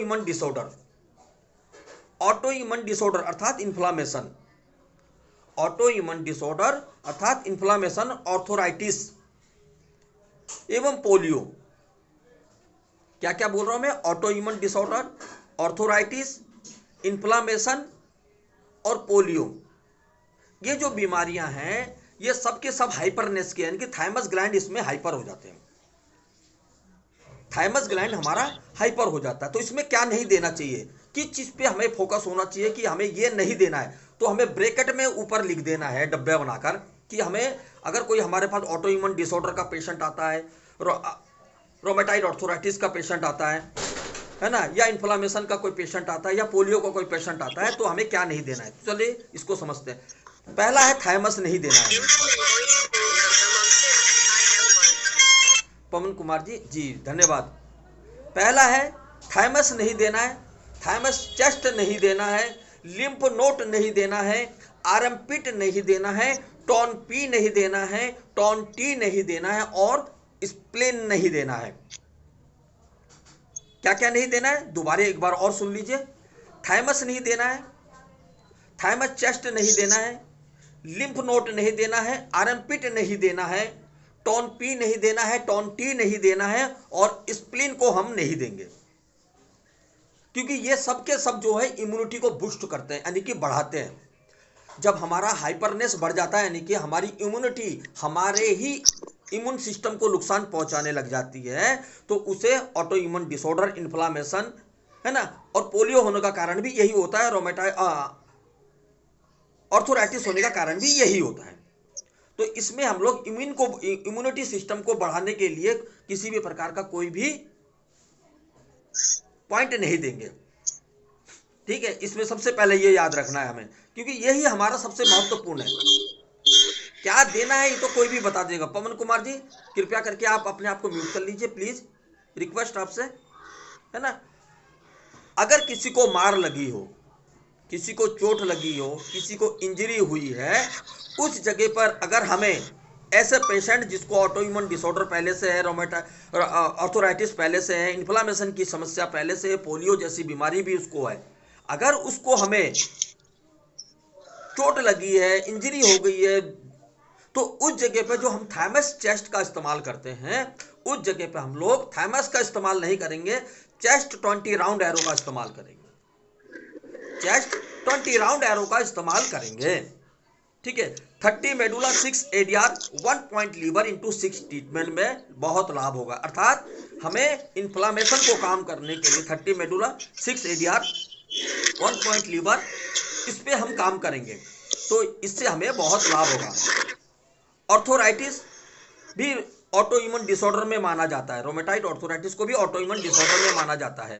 Immune disorder, auto immune disorder अर्थात inflammation, auto immune disorder अर्थात inflammation, arthritis एवं polio. क्या क्या बोल रहा हूं मैं? Auto immune disorder, arthritis, inflammation और पोलियो। ये जो बीमारियां हैं ये सब के सब हाइपरनेस के, यानी कि थाइमस ग्लैंड इसमें हाइपर हो जाते हैं, थाइमस ग्लैंड हमारा हाइपर हो जाता है। तो इसमें क्या नहीं देना चाहिए, किस चीज पे हमें फोकस होना चाहिए कि हमें ये नहीं देना है, तो हमें ब्रैकेट में ऊपर लिख देना है डब्बे बनाकर कि हमें अगर कोई हमारे पास ऑटो इम्यून डिसऑर्डर का पेशेंट आता है, रोमेटाइड आर्थराइटिस का पेशेंट आता है ना, या इन्फ्लामेशन का कोई पेशेंट आता है, या पोलियो का कोई पेशेंट आता है, तो हमें क्या नहीं देना है। तो चलिए इसको समझते हैं। पहला है थाइमस नहीं देना है। पवन कुमार जी, जी धन्यवाद। पहला है थाइमस नहीं देना है, थाइमस चेस्ट नहीं देना है, लिम्फ नोट नहीं देना है, आर्मपिट नहीं देना है, टॉन पी नहीं देना है, टॉन टी नहीं देना है और स्प्लेन नहीं देना है। क्या क्या नहीं देना है, दोबारा एक बार और सुन लीजिए। थाइमस नहीं देना है, थाइमस चेस्ट नहीं देना है, लिम्फ नोट नहीं देना है, आर्मपिट नहीं देना है, टॉन पी नहीं देना है, टॉन टी नहीं देना है और स्प्लीन को हम नहीं देंगे, क्योंकि ये सब के सब जो है इम्यूनिटी को बूस्ट करते हैं, यानी कि बढ़ाते हैं। जब हमारा हाइपरनेस बढ़ जाता है, यानी कि हमारी इम्यूनिटी हमारे ही इम्यून सिस्टम को नुकसान पहुंचाने लग जाती है, तो उसे ऑटो इम्यून डिसऑर्डर, इन्फ्लामेशन, है ना, और पोलियो होने का कारण भी यही होता है, रोमेटाइड ऑर्थोराइटिस होने का कारण भी यही होता है। तो इसमें हम लोग इम्यूनिटी सिस्टम को बढ़ाने के लिए किसी भी प्रकार का कोई भी पॉइंट नहीं देंगे, ठीक है। इसमें सबसे पहले ये याद रखना है हमें, क्योंकि यही हमारा सबसे महत्वपूर्ण है। क्या देना है ये तो कोई भी बता देगा। पवन कुमार जी कृपया करके आप अपने आप को म्यूट कर लीजिए प्लीज, रिक्वेस्ट आपसे, है ना। अगर किसी को मार लगी हो, किसी को चोट लगी हो, किसी को इंजरी हुई है, उस जगह पर अगर हमें ऐसे पेशेंट जिसको ऑटो इम्यून डिसऑर्डर पहले से है, ऑर्थोराइटिस पहले से है, इन्फ्लामेशन की समस्या पहले से है, पोलियो जैसी बीमारी भी उसको है, अगर उसको हमें चोट लगी है, इंजरी हो गई है, तो उस जगह पे जो हम थाइमस चेस्ट का इस्तेमाल करते हैं, उस जगह पे हम लोग थाइमस का इस्तेमाल नहीं करेंगे, चेस्ट 20 राउंड एरो का इस्तेमाल करेंगे, चेस्ट 20 राउंड एरो का इस्तेमाल करेंगे, ठीक है। 30 medulla 6 ADR 1 point liver into 6 treatment में बहुत लाभ होगा, अर्थात हमें इन्फ्लामेशन को काम करने के लिए 30 मेडुला 6 एडीआर 1 पॉइंट लीवर, इस पे हम काम करेंगे, तो इससे हमें बहुत लाभ होगा। ऑर्थोराइटिस भी ऑटो इम्यून डिसऑर्डर में माना जाता है, रोमेटाइड ऑर्थोराइटिस को भी ऑटो इम्यून डिसऑर्डर में माना जाता है।